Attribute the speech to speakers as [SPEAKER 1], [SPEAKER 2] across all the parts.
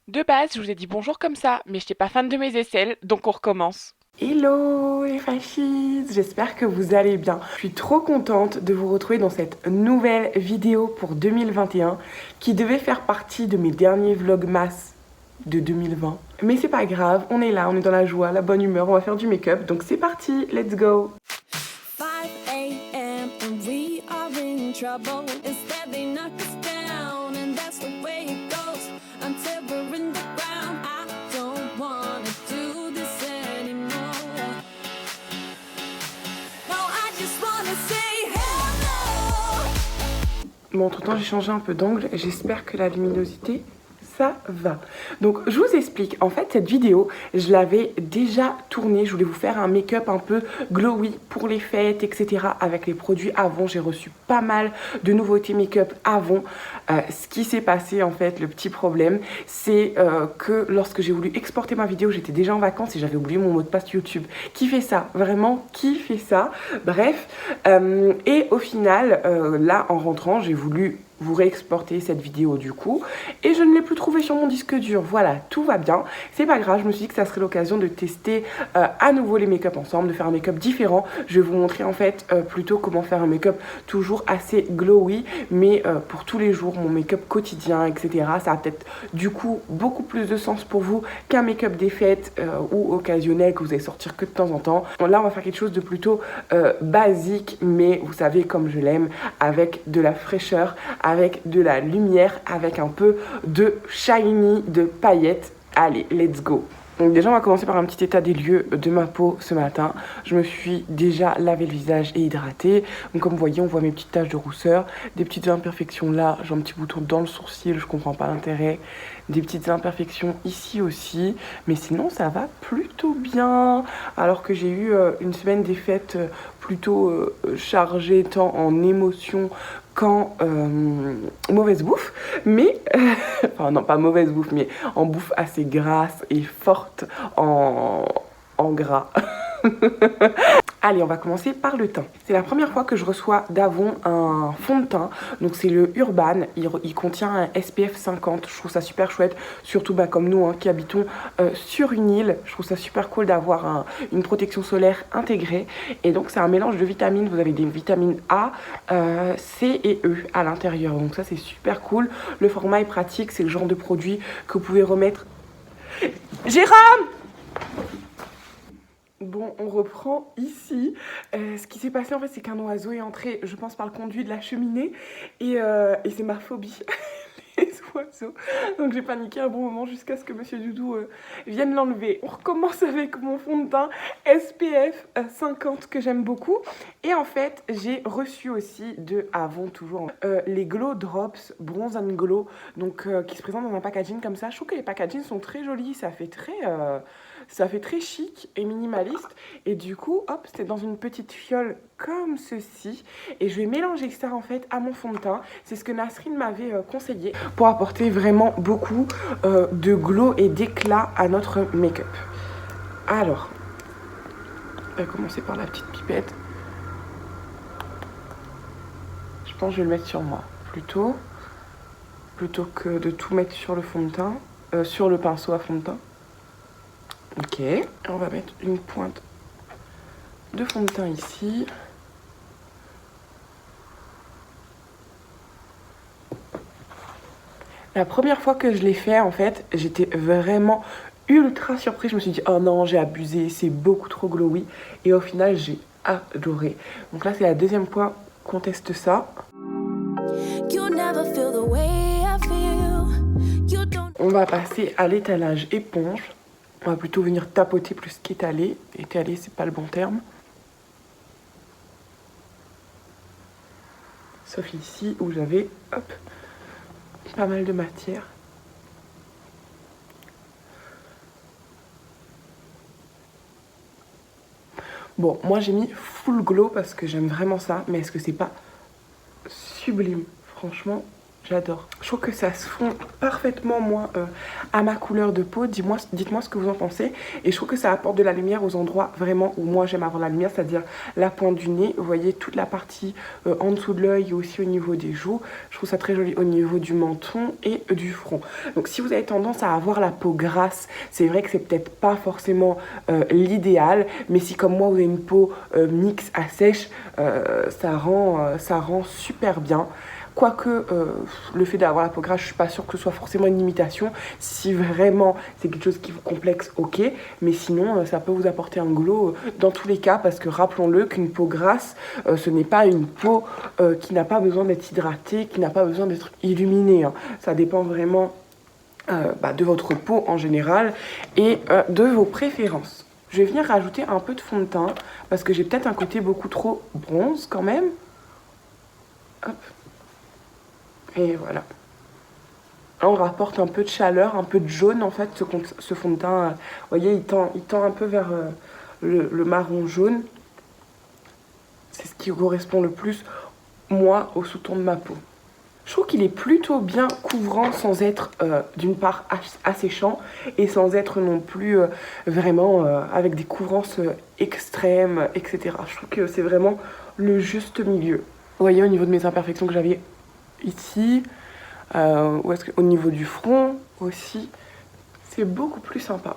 [SPEAKER 1] De base, je vous ai dit bonjour comme ça, mais je n'étais pas fan de mes aisselles, donc on recommence.
[SPEAKER 2] Hello les fascistes, j'espère que vous allez bien. Je suis trop contente de vous retrouver dans cette nouvelle vidéo pour 2021 qui devait faire partie de mes derniers vlogmas de 2020. Mais c'est pas grave, on est là, on est dans la joie, la bonne humeur, on va faire du make-up, donc c'est parti, let's go.
[SPEAKER 3] 5 a.m. and we are in trouble. Instead they knock us down, and that's the way it goes until we're in the ground. I don't wanna do this anymore. No, I just wanna say hello.
[SPEAKER 2] Bon, entre-temps j'ai changé un peu d'angle, j'espère que la luminosité ça va. Donc je vous explique, en fait cette vidéo je l'avais déjà tournée, je voulais vous faire un make-up un peu glowy pour les fêtes etc avec les produits Avon. J'ai reçu pas mal de nouveautés make-up Avon. Ce qui s'est passé en fait, le petit problème c'est que lorsque j'ai voulu exporter ma vidéo j'étais déjà en vacances et j'avais oublié mon mot de passe YouTube. Qui fait ça? Vraiment, qui fait ça? Bref, et au final là en rentrant j'ai voulu vous réexporter cette vidéo du coup et je ne l'ai plus trouvée sur mon disque dur. Voilà, tout va bien, c'est pas grave. Je me suis dit que ça serait l'occasion de tester à nouveau les make-up ensemble, de faire un make-up différent. Je vais vous montrer en fait plutôt comment faire un make-up toujours assez glowy, mais pour tous les jours, mon make-up quotidien etc. Ça a peut-être du coup beaucoup plus de sens pour vous qu'un make-up des fêtes ou occasionnel que vous allez sortir que de temps en temps. Là on va faire quelque chose de plutôt basique, mais vous savez comme je l'aime, avec de la fraîcheur, avec de la lumière, avec un peu de shiny, de paillettes. Allez, let's go. Donc déjà on va commencer par un petit état des lieux de ma peau ce matin. Je me suis déjà lavé le visage et hydraté. Donc comme vous voyez, on voit mes petites taches de rousseur, des petites imperfections là, j'ai un petit bouton dans le sourcil, je comprends pas l'intérêt. Des petites imperfections ici aussi, mais sinon ça va plutôt bien. Alors que j'ai eu une semaine des fêtes plutôt chargée tant en émotions qu'en mauvaise bouffe, mais enfin non pas mauvaise bouffe, mais en bouffe assez grasse et forte en gras. Allez, on va commencer par le teint. C'est la première fois que je reçois d'Avon un fond de teint. Donc c'est le Urban. Il contient un SPF 50. Je trouve ça super chouette. Surtout comme nous qui habitons sur une île. Je trouve ça super cool d'avoir une protection solaire intégrée. Et donc c'est un mélange de vitamines. Vous avez des vitamines A, C et E à l'intérieur. Donc ça c'est super cool. Le format est pratique. C'est le genre de produit que vous pouvez remettre. Jérôme! Bon, on reprend ici. Ce qui s'est passé en fait, c'est qu'un oiseau est entré, je pense, par le conduit de la cheminée. Et c'est ma phobie, les oiseaux. Donc j'ai paniqué un bon moment jusqu'à ce que Monsieur Doudou vienne l'enlever. On recommence avec mon fond de teint SPF 50 que j'aime beaucoup. Et en fait, j'ai reçu aussi de Avon, toujours, les Glow Drops Bronze and Glow. Donc qui se présentent dans un packaging comme ça. Je trouve que les packagings sont très jolis. Ça fait très chic et minimaliste. Et du coup, hop, c'est dans une petite fiole comme ceci. Et je vais mélanger ça en fait à mon fond de teint. C'est ce que Nasrine m'avait conseillé pour apporter vraiment beaucoup de glow et d'éclat à notre make-up. Alors, on va commencer par la petite pipette. Je pense que je vais le mettre sur moi plutôt que de tout mettre sur le fond de teint, sur le pinceau à fond de teint. Ok, on va mettre une pointe de fond de teint ici. La première fois que je l'ai fait, en fait, j'étais vraiment ultra surprise. Je me suis dit, oh non, j'ai abusé, c'est beaucoup trop glowy. Et au final, j'ai adoré. Donc là, c'est la deuxième fois qu'on teste ça. On va passer à l'étalage éponge. On va plutôt venir tapoter plus qu'étaler. Étaler, c'est pas le bon terme. Sauf ici où j'avais, hop, pas mal de matière. Bon, moi j'ai mis full glow parce que j'aime vraiment ça. Mais est-ce que c'est pas sublime? Franchement, J'adore. Je trouve que ça se fond parfaitement, moi, à ma couleur de peau. Dites-moi ce que vous en pensez. Et je trouve que ça apporte de la lumière aux endroits vraiment où moi j'aime avoir la lumière, c'est-à-dire la pointe du nez. Vous voyez toute la partie en dessous de l'œil et aussi au niveau des joues. Je trouve ça très joli au niveau du menton et du front. Donc si vous avez tendance à avoir la peau grasse, c'est vrai que c'est peut-être pas forcément l'idéal. Mais si comme moi vous avez une peau mixte à sèche, ça rend super bien. Quoique le fait d'avoir la peau grasse, je suis pas sûre que ce soit forcément une limitation. Si vraiment c'est quelque chose qui vous complexe, ok. Mais sinon, ça peut vous apporter un glow dans tous les cas. Parce que rappelons-le qu'une peau grasse, ce n'est pas une peau qui n'a pas besoin d'être hydratée, qui n'a pas besoin d'être illuminée. Hein. Ça dépend vraiment de votre peau en général et de vos préférences. Je vais venir rajouter un peu de fond de teint parce que j'ai peut-être un côté beaucoup trop bronze quand même. Hop. Et voilà. Là, on rapporte un peu de chaleur, un peu de jaune en fait, ce fond de teint. Vous voyez, il tend un peu vers le marron jaune. C'est ce qui correspond le plus, moi, au sous-ton de ma peau. Je trouve qu'il est plutôt bien couvrant sans être d'une part asséchant et sans être non plus vraiment avec des couvrances extrêmes, etc. Je trouve que c'est vraiment le juste milieu. Vous voyez au niveau de mes imperfections que j'avais ici, au niveau du front aussi, c'est beaucoup plus sympa.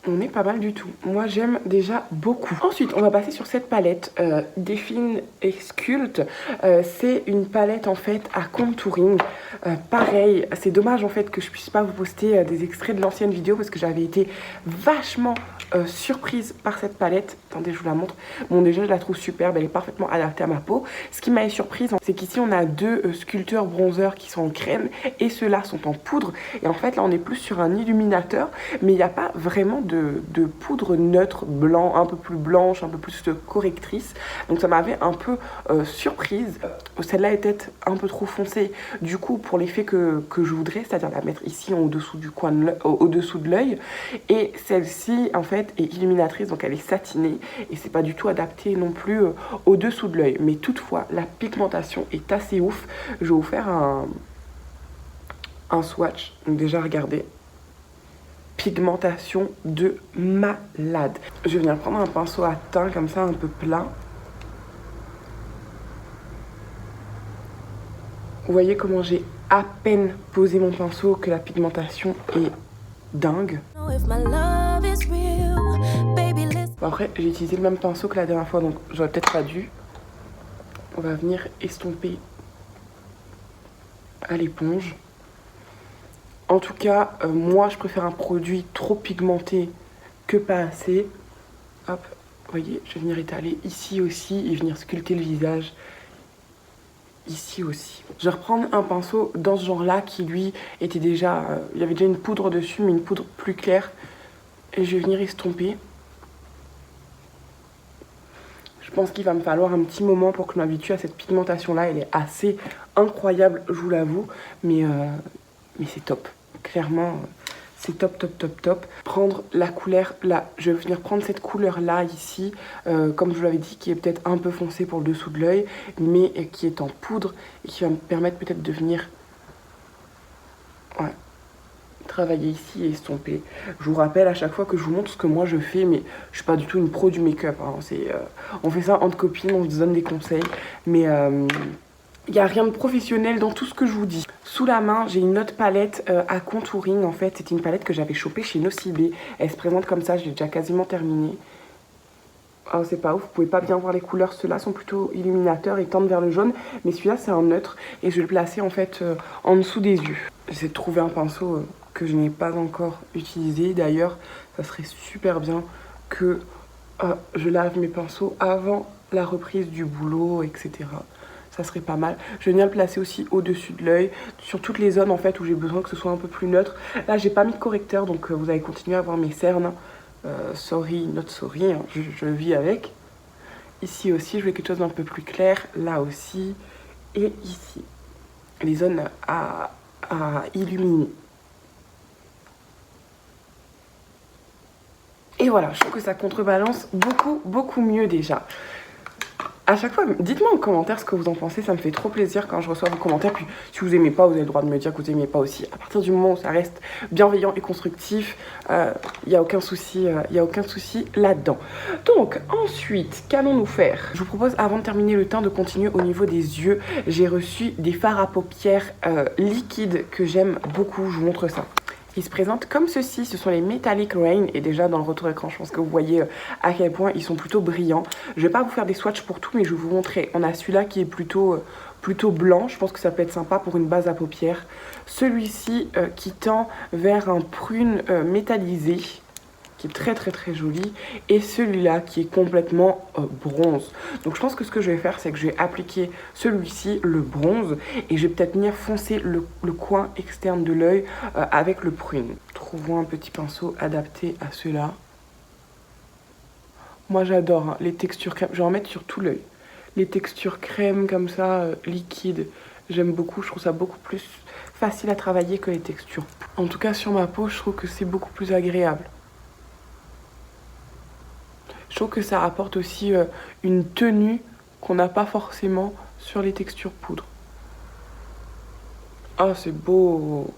[SPEAKER 2] On est pas mal du tout. Moi, j'aime déjà beaucoup. Ensuite, on va passer sur cette palette Define et Sculpt. C'est une palette en fait à contouring. Pareil, c'est dommage en fait que je puisse pas vous poster des extraits de l'ancienne vidéo parce que j'avais été vachement surprise par cette palette. Attendez, je vous la montre. Bon, déjà, je la trouve superbe. Elle est parfaitement adaptée à ma peau. Ce qui m'a surprise, c'est qu'ici, on a deux sculpteurs bronzers qui sont en crème et ceux-là sont en poudre. Et en fait, là, on est plus sur un illuminateur, mais il n'y a pas vraiment de poudre neutre, blanc, un peu plus blanche, un peu plus correctrice. Donc ça m'avait un peu surprise. Celle-là était un peu trop foncée, du coup, pour l'effet que je voudrais, c'est-à-dire la mettre ici en dessous du coin au-dessous de l'œil. Et celle-ci, en fait, est illuminatrice, donc elle est satinée. Et c'est pas du tout adapté non plus au-dessous de l'œil. Mais toutefois, la pigmentation est assez ouf. Je vais vous faire un swatch. Donc déjà, regardez. Pigmentation de malade. Je vais venir prendre un pinceau à teint comme ça un peu plat. Vous voyez comment j'ai à peine posé mon pinceau que la pigmentation est dingue. Bon, après j'ai utilisé le même pinceau que la dernière fois donc j'aurais peut-être pas dû. On va venir estomper à l'éponge. En tout cas, moi, je préfère un produit trop pigmenté que pas assez. Hop, vous voyez, je vais venir étaler ici aussi et venir sculpter le visage ici aussi. Je vais reprendre un pinceau dans ce genre-là qui, lui, était déjà... il y avait déjà une poudre dessus, mais une poudre plus claire. Et je vais venir estomper. Je pense qu'il va me falloir un petit moment pour que je m'habitue à cette pigmentation-là. Elle est assez incroyable, je vous l'avoue, mais c'est top. Clairement, c'est top, top, top, top. Prendre la couleur là, je vais venir prendre cette couleur là ici, comme je vous l'avais dit, qui est peut-être un peu foncée pour le dessous de l'œil, mais qui est en poudre et qui va me permettre peut-être de venir travailler ici et estomper. Je vous rappelle à chaque fois que je vous montre ce que moi je fais, mais je suis pas du tout une pro du make-up. Hein. On fait ça entre copines, on se donne des conseils, mais il n'y a rien de professionnel dans tout ce que je vous dis. Sous la main, j'ai une autre palette à contouring. En fait, c'est une palette que j'avais chopée chez Nocibé. Elle se présente comme ça, je l'ai déjà quasiment terminée. Oh, c'est pas ouf, vous pouvez pas bien voir les couleurs. Ceux-là sont plutôt illuminateurs et tendent vers le jaune. Mais celui-là, c'est un neutre. Et je vais le placer en fait en dessous des yeux. J'essaie de trouver un pinceau que je n'ai pas encore utilisé. D'ailleurs, ça serait super bien que je lave mes pinceaux avant la reprise du boulot, etc. Ça serait pas mal. Je vais venir le placer aussi au-dessus de l'œil, sur toutes les zones en fait où j'ai besoin que ce soit un peu plus neutre. Là, j'ai pas mis de correcteur, donc vous allez continuer à voir mes cernes. Sorry, not sorry, hein, je vis avec. Ici aussi, je veux quelque chose d'un peu plus clair. Là aussi. Et ici. Les zones à illuminer. Et voilà, je trouve que ça contrebalance beaucoup, beaucoup mieux déjà. À chaque fois, dites-moi en commentaire ce que vous en pensez, ça me fait trop plaisir quand je reçois vos commentaires. Puis si vous aimez pas, vous avez le droit de me dire que vous aimez pas aussi. À partir du moment où ça reste bienveillant et constructif, il n'y a aucun souci, là-dedans. Donc ensuite, qu'allons-nous faire? Je vous propose, avant de terminer le teint, de continuer au niveau des yeux. J'ai reçu des fards à paupières liquides que j'aime beaucoup, je vous montre ça. Ils se présentent comme ceci, ce sont les Metallic Rain, et déjà dans le retour écran, je pense que vous voyez à quel point ils sont plutôt brillants. Je vais pas vous faire des swatchs pour tout, mais je vais vous montrer. On a celui-là qui est plutôt blanc, je pense que ça peut être sympa pour une base à paupières. Celui-ci qui tend vers un prune métallisé, qui est très joli, et celui-là qui est complètement bronze. Donc je pense que ce que je vais faire, c'est que je vais appliquer celui-ci, le bronze, et je vais peut-être venir foncer le coin externe de l'œil avec le prune. Trouvons un petit pinceau adapté à cela. Moi j'adore hein, les textures crème, je vais en mettre sur tout l'œil. Les textures crème comme ça, liquides, j'aime beaucoup, je trouve ça beaucoup plus facile à travailler que les textures. En tout cas sur ma peau, je trouve que c'est beaucoup plus agréable. Je trouve que ça apporte aussi une tenue qu'on n'a pas forcément sur les textures poudre. Ah, c'est beau!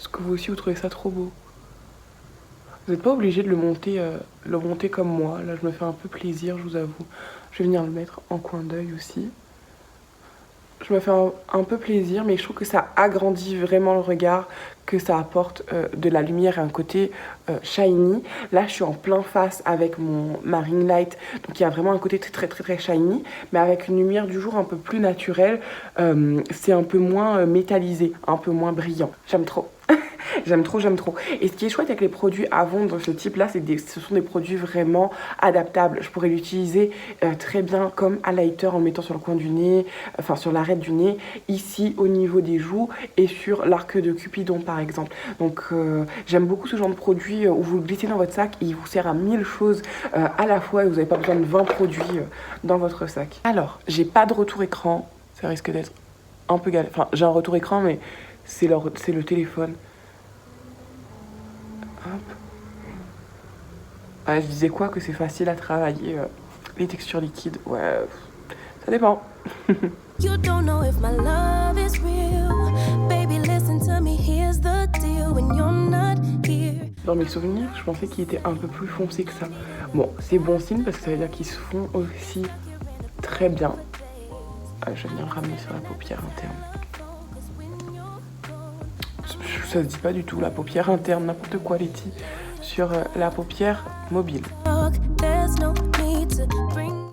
[SPEAKER 2] Est-ce que vous aussi, vous trouvez ça trop beau? Vous n'êtes pas obligé de le monter comme moi. Là, je me fais un peu plaisir, je vous avoue. Je vais venir le mettre en coin d'œil aussi. Je me fais un peu plaisir, mais je trouve que ça agrandit vraiment le regard, que ça apporte de la lumière et un côté shiny. Là, je suis en plein face avec ma ring light, donc il y a vraiment un côté très shiny, mais avec une lumière du jour un peu plus naturelle. C'est un peu moins métallisé, un peu moins brillant. J'aime trop. J'aime trop. Et ce qui est chouette avec les produits à vendre de ce type-là, c'est que ce sont des produits vraiment adaptables. Je pourrais l'utiliser très bien comme highlighter en le mettant sur le coin du nez, enfin sur l'arête du nez, ici au niveau des joues et sur l'arc de Cupidon par exemple. Donc j'aime beaucoup ce genre de produit où vous le glissez dans votre sac et il vous sert à 1000 choses à la fois et vous n'avez pas besoin de 20 produits dans votre sac. Alors, j'ai pas de retour écran, ça risque d'être un peu galère. Enfin, j'ai un retour écran, mais c'est le téléphone. Hop. Ouais, je disais quoi que c'est facile à travailler les textures liquides. Ouais, ça dépend.
[SPEAKER 3] You don't know if my love is real. Baby, listen to me, here's the deal. When you're not here.
[SPEAKER 2] Dans mes souvenirs, je pensais qu'il était un peu plus foncé que ça. Bon, c'est bon signe parce que ça veut dire qu'ils se font aussi très bien. Je vais venir le ramener sur la paupière interne. Ça se dit pas du tout, la paupière interne, n'importe quoi, Letty. Sur la paupière mobile.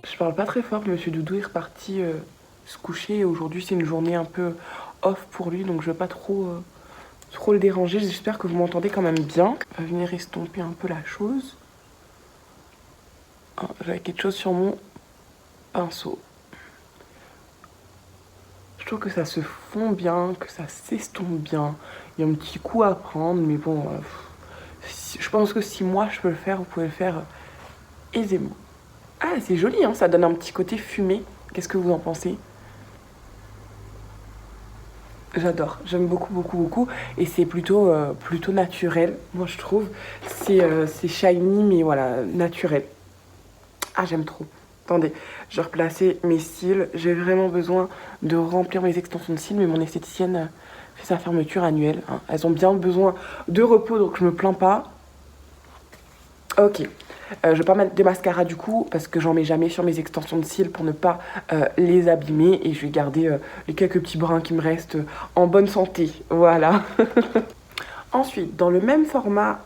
[SPEAKER 2] Je parle pas très fort, Monsieur Doudou est reparti se coucher. Et aujourd'hui, c'est une journée un peu off pour lui, donc je vais pas trop le déranger. J'espère que vous m'entendez quand même bien. On va venir estomper un peu la chose. Ah, j'avais quelque chose sur mon pinceau. Je trouve que ça se fond bien, que ça s'estompe bien. Il y a un petit coup à prendre, mais bon, je pense que si moi je peux le faire, vous pouvez le faire aisément. Ah, c'est joli, hein, ça donne un petit côté fumé. Qu'est-ce que vous en pensez? J'adore, j'aime beaucoup. Et c'est plutôt naturel, moi je trouve. C'est shiny, mais voilà, naturel. Ah, j'aime trop. Attendez, je vais replacer mes cils. J'ai vraiment besoin de remplir mes extensions de cils, mais mon esthéticienne fait sa fermeture annuelle. Hein. Elles ont bien besoin de repos, donc je me plains pas. Ok. Je vais pas mettre de mascara du coup, parce que j'en mets jamais sur mes extensions de cils pour ne pas les abîmer. Et je vais garder les quelques petits brins qui me restent en bonne santé. Voilà. Ensuite, dans le même format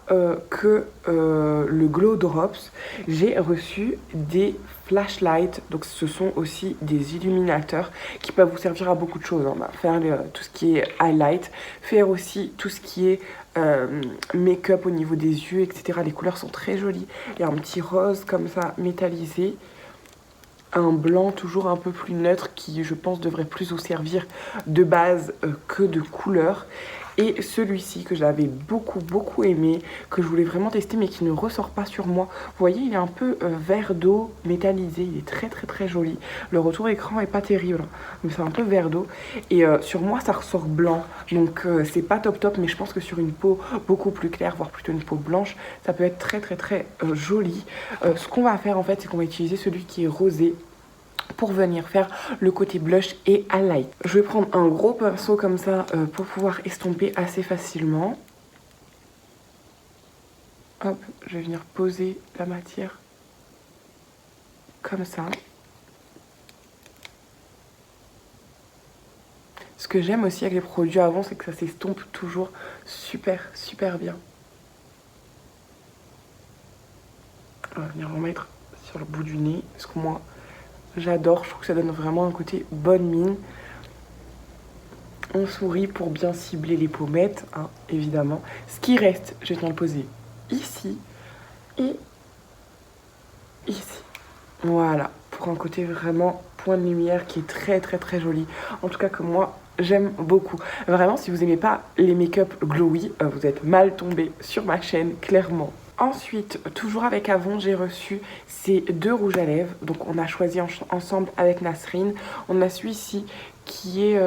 [SPEAKER 2] que le Glow Drops, j'ai reçu des flashlights. Donc ce sont aussi des illuminateurs qui peuvent vous servir à beaucoup de choses. On va faire tout ce qui est highlight, faire aussi tout ce qui est make-up au niveau des yeux, etc. Les couleurs sont très jolies. Il y a un petit rose comme ça métallisé. Un blanc toujours un peu plus neutre qui, je pense, devrait plus vous servir de base que de couleur. Et celui-ci que j'avais beaucoup aimé, que je voulais vraiment tester mais qui ne ressort pas sur moi. Vous voyez, il est un peu vert d'eau métallisé, il est très joli. Le retour écran est pas terrible, mais c'est un peu vert d'eau. Et sur moi, ça ressort blanc, donc c'est pas top, mais je pense que sur une peau beaucoup plus claire, voire plutôt une peau blanche, ça peut être très joli. Ce qu'on va faire en fait, c'est qu'on va utiliser celui qui est rosé. pour venir faire le côté blush et highlight. Je vais prendre un gros pinceau comme ça pour pouvoir estomper assez facilement. Hop, je vais venir poser la matière comme ça. Ce que j'aime aussi avec les produits avant, c'est que ça s'estompe toujours super bien. On va venir en mettre sur le bout du nez, parce que moi j'adore, je trouve que ça donne vraiment un côté bonne mine. On sourit pour bien cibler les pommettes, hein, évidemment. Ce qui reste, je vais venir le poser ici et ici. Voilà, pour un côté vraiment point de lumière qui est très joli. En tout cas que moi j'aime beaucoup. Vraiment, si vous n'aimez pas les make-up glowy, vous êtes mal tombé sur ma chaîne, clairement. Ensuite, toujours avec Avon, j'ai reçu ces 2 rouges à lèvres. Donc on a choisi ensemble avec Nasrine. On a celui-ci qui est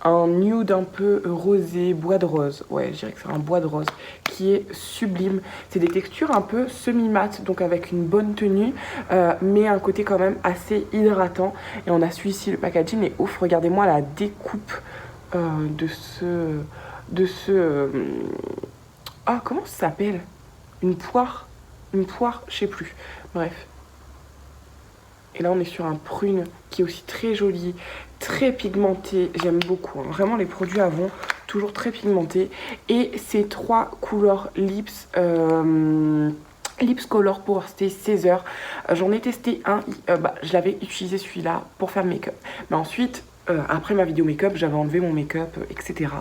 [SPEAKER 2] un nude un peu rosé, bois de rose. Ouais, je dirais que c'est un bois de rose qui est sublime. C'est des textures un peu semi-mat, donc avec une bonne tenue, mais un côté quand même assez hydratant. Et on a celui-ci, le packaging est ouf. Regardez-moi la découpe de ce ah, comment ça s'appelle? Une poire, je sais plus. Bref. Et là, on est sur un prune qui est aussi très joli, très pigmenté. J'aime beaucoup. Hein. Vraiment, les produits Avon, toujours très pigmentés. Et ces 3 couleurs Lips... Lips Color Power Stay 16 heures. J'en ai testé un. Je l'avais utilisé celui-là pour faire le make-up. Mais ensuite... après ma vidéo make-up, j'avais enlevé mon make-up, etc.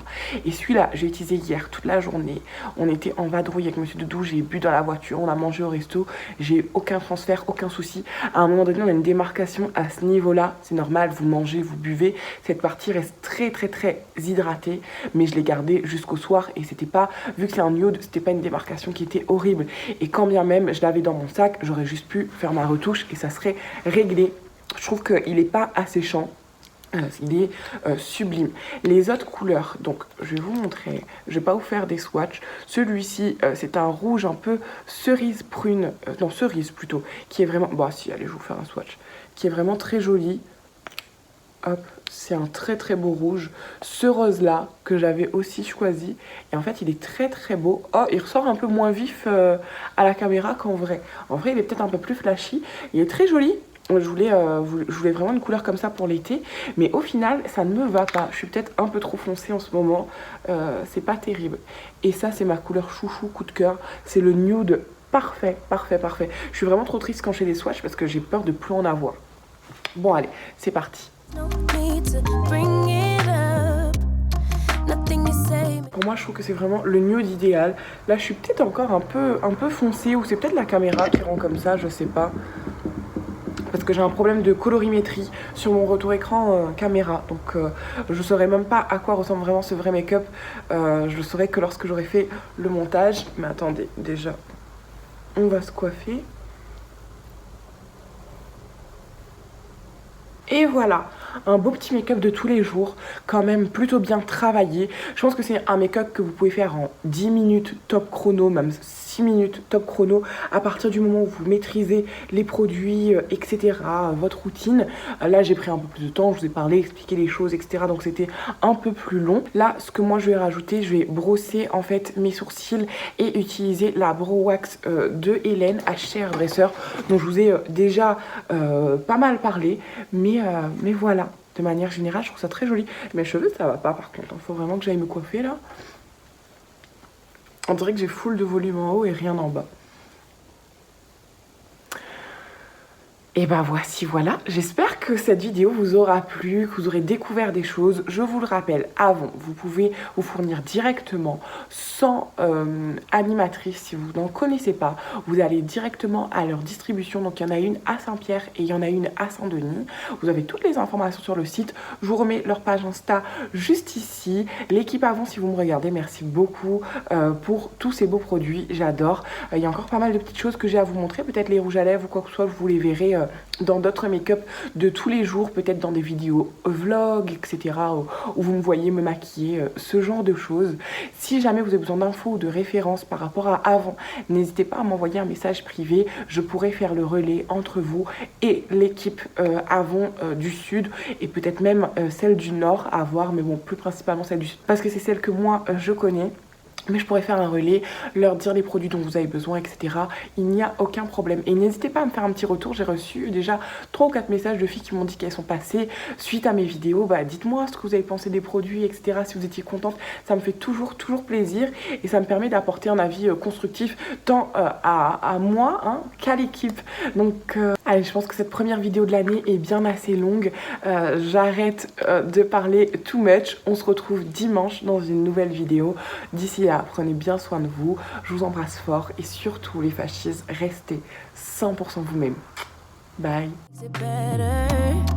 [SPEAKER 2] Et celui-là, j'ai utilisé hier toute la journée. On était en vadrouille avec Monsieur Doudou, j'ai bu dans la voiture, on a mangé au resto. J'ai eu aucun transfert, aucun souci. À un moment donné, on a une démarcation à ce niveau-là. C'est normal, vous mangez, vous buvez. Cette partie reste très hydratée. Mais je l'ai gardée jusqu'au soir. Et c'était pas, vu que c'est un nude, c'était pas une démarcation qui était horrible. Et quand bien même je l'avais dans mon sac, j'aurais juste pu faire ma retouche et ça serait réglé. Je trouve qu'il n'est pas asséchant. Il est sublime. Les autres couleurs, donc je vais vous montrer, je vais pas vous faire des swatchs. Celui-ci, c'est un rouge un peu cerise prune, non cerise plutôt, qui est vraiment, bon si, allez je vais vous faire un swatch, qui est vraiment très joli. Hop, c'est un très beau rouge. Ce rose là, que j'avais aussi choisi, et en fait il est très beau. Oh, il ressort un peu moins vif à la caméra qu'en vrai. En vrai il est peut-être un peu plus flashy, il est très joli. Je voulais vraiment une couleur comme ça pour l'été, mais au final ça ne me va pas. Je suis peut-être un peu trop foncée en ce moment, c'est pas terrible. Et ça c'est ma couleur chouchou, coup de cœur, c'est le nude parfait. Je suis vraiment trop triste quand j'ai des swatchs parce que j'ai peur de plus en avoir. Bon allez, c'est parti. Pour moi je trouve que c'est vraiment le nude idéal. Là je suis peut-être encore un peu foncée, ou c'est peut-être la caméra qui rend comme ça, je sais pas. Parce que j'ai un problème de colorimétrie sur mon retour écran caméra. Donc je saurais même pas à quoi ressemble vraiment ce vrai make-up. Je le saurais que lorsque j'aurai fait le montage. Mais attendez, déjà, on va se coiffer. Et voilà, un beau petit make-up de tous les jours, quand même plutôt bien travaillé. Je pense que c'est un make-up que vous pouvez faire en 10 minutes top chrono, même 6 minutes top chrono, à partir du moment où vous maîtrisez les produits, etc., votre routine. Là, j'ai pris un peu plus de temps, je vous ai parlé, expliqué les choses, etc., donc c'était un peu plus long. Là, ce que moi je vais rajouter, je vais brosser en fait mes sourcils et utiliser la Brow Wax de Hélène, HC Dresser, dont je vous ai déjà pas mal parlé, mais voilà, de manière générale, je trouve ça très joli. Mes cheveux, ça va pas par contre, il faut vraiment que j'aille me coiffer là. On dirait que j'ai full de volume en haut et rien en bas. Et ben voici, voilà. J'espère que cette vidéo vous aura plu, que vous aurez découvert des choses. Je vous le rappelle, Avon, vous pouvez vous fournir directement sans animatrice si vous n'en connaissez pas. Vous allez directement à leur distribution. Donc il y en a une à Saint-Pierre et il y en a une à Saint-Denis. Vous avez toutes les informations sur le site. Je vous remets leur page Insta juste ici. L'équipe Avon, si vous me regardez, merci beaucoup pour tous ces beaux produits. J'adore. Il y a encore pas mal de petites choses que j'ai à vous montrer. Peut-être les rouges à lèvres ou quoi que ce soit, vous les verrez dans d'autres make-up de tous les jours, peut-être dans des vidéos vlog, etc. Où vous me voyez me maquiller, ce genre de choses. Si jamais vous avez besoin d'infos ou de références par rapport à avant, n'hésitez pas à m'envoyer un message privé. Je pourrais faire le relais entre vous et l'équipe Avon du Sud et peut-être même celle du Nord à voir, mais bon, plus principalement celle du Sud parce que c'est celle que moi je connais. Mais je pourrais faire un relais, leur dire les produits dont vous avez besoin, etc. Il n'y a aucun problème. Et n'hésitez pas à me faire un petit retour. J'ai reçu déjà 3 ou 4 messages de filles qui m'ont dit qu'elles sont passées suite à mes vidéos. Bah, dites-moi ce que vous avez pensé des produits, etc. Si vous étiez contente, ça me fait toujours plaisir. Et ça me permet d'apporter un avis constructif tant à moi qu'à l'équipe. Donc, allez, je pense que cette première vidéo de l'année est bien assez longue. J'arrête de parler too much. On se retrouve dimanche dans une nouvelle vidéo. D'ici là, prenez bien soin de vous, je vous embrasse fort et surtout les fascistes, restez 100% vous-même. Bye.
[SPEAKER 3] Is it better?